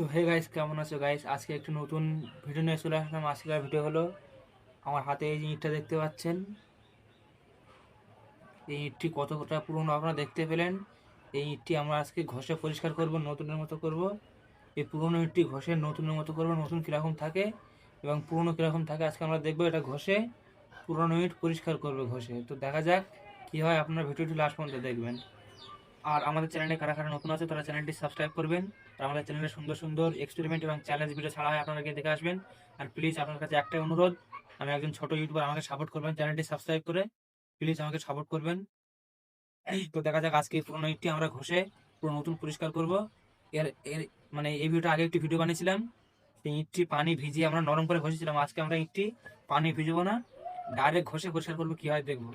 তো hey guys, কেমন আছো গাইস? আজকে একটু নতুন ভিডিও নিয়ে চলে আসলাম। আজকের ভিডিও হলো আমার হাতে এই যে ইঁটটা দেখতে পাচ্ছেন। এই ইঁটটি কতটা পুরনো আপনারা দেখতে পেলেন। এই ইঁটটি আমরা আজকে ঘষে পরিষ্কার করব, নতুনের মতো করব। এই পুরনো ইঁটটি ঘষে নতুনের মতো করব, নতুন কীরকম থাকে এবং পুরনো কীরকম থাকে আজকে আমরা দেখবো। এটা ঘষে পুরনো ইঁট পরিষ্কার করবে ঘষে। তো দেখা যাক কী হয়, আপনার ভিডিওটি লাস্ট পর্যন্ত দেখবেন। আর আমাদের চ্যানেলে কারা কারা নতুন আছে তারা চ্যানেলটি সাবস্ক্রাইব করবেন। আর আমাদের চ্যানেলে সুন্দর সুন্দর এক্সপেরিমেন্ট এবং চ্যালেঞ্জ ভিডিও ছাড়া হয়, আপনারা গিয়ে দেখে আসবেন। আর প্লিজ আপনার কাছে একটাই অনুরোধ, আমি একজন ছোট ইউটিউবার, আমাকে সাপোর্ট করবেন, চ্যানেলটি সাবস্ক্রাইব করে প্লিজ আমাকে সাপোর্ট করবেন। তো দেখা যাক আজকে এই পুরোনো ইটটি আমরা ঘষে পুরো নতুন পরিষ্কার করব। এর এর মানে এই ভিডিওটা আগে একটি ভিডিও বানিয়েছিলাম, সেই ইটটি পানি ভিজিয়ে আমরা নরম করে ঘষেছিলাম। আজকে আমরা ইটটি পানি ভিজবো না, ডাইরেক্ট ঘষে পরিষ্কার করবো, কি হয় দেখবো।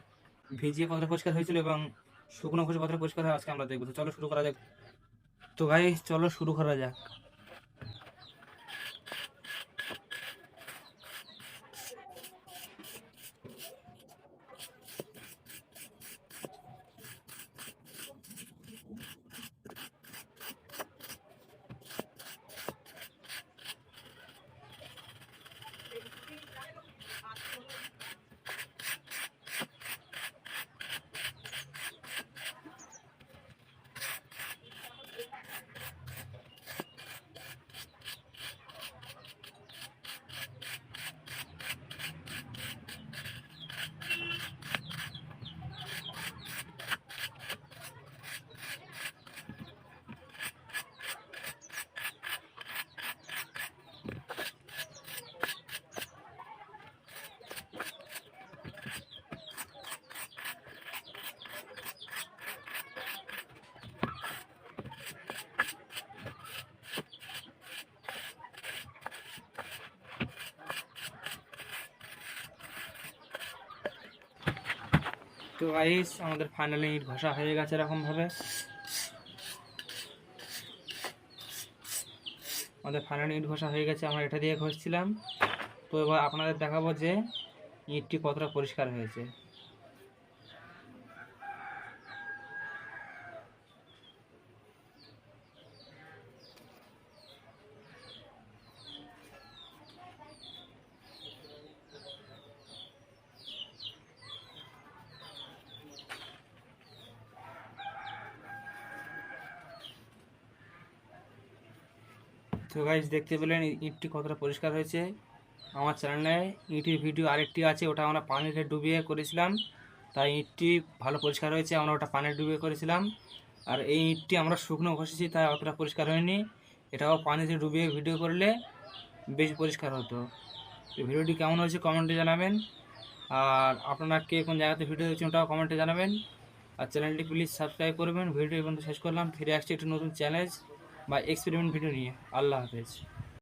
ভিজিয়ে কতটা পরিষ্কার হয়েছিল এবং শুকনো ঘষে কতটা পরিষ্কার হয় আজকে আমরা দেখবো। তো চলো শুরু করা যাক। তো ভাই চলো শুরু করা যাক। তো গাইস আমাদের ফাইনালি ইট ঘষা হয়ে গেছে এরকম ভাবে। আমাদের ফাইনালি ইট ঘষা হয়ে গেছে, আমরা এটা দিয়ে ঘষছিলাম। তো এবার আপনাদের দেখাবো যে ইটটি কতটা পরিষ্কার হয়েছে। তো গাইস দেখতে পেলেন ইটটি কতটা পরিষ্কার হয়েছে। আমার চ্যানেলে ইটের ভিডিও আরেকটি আছে, ওটা আমরা পানিতে ডুবিয়ে করেছিলাম, তাই ইটটি ভালো পরিষ্কার হয়েছে। আমরা ওটা পানি ডুবিয়ে করেছিলাম। আর এই ইটটি আমরা শুকনো ঘষেছি, তাই অতটা পরিষ্কার হয়নি। এটাও পানিতে ডুবিয়ে ভিডিও করলে বেশি পরিষ্কার হতো। তো ভিডিওটি কেমন হয়েছে কমেন্টে জানাবেন। আর আপনারা কে কোন জায়গাতে ভিডিও দেখছেন ওটাও কমেন্টে জানাবেন। আর চ্যানেলটি প্লিজ সাবস্ক্রাইব করবেন। ভিডিও এই পর্যন্ত শেষ করলাম, ফিরে আসছি একটু নতুন চ্যালেঞ্জ বা এক্সপেরিমেন্ট ভিডিও নিয়ে। আল্লাহ হাফেজ।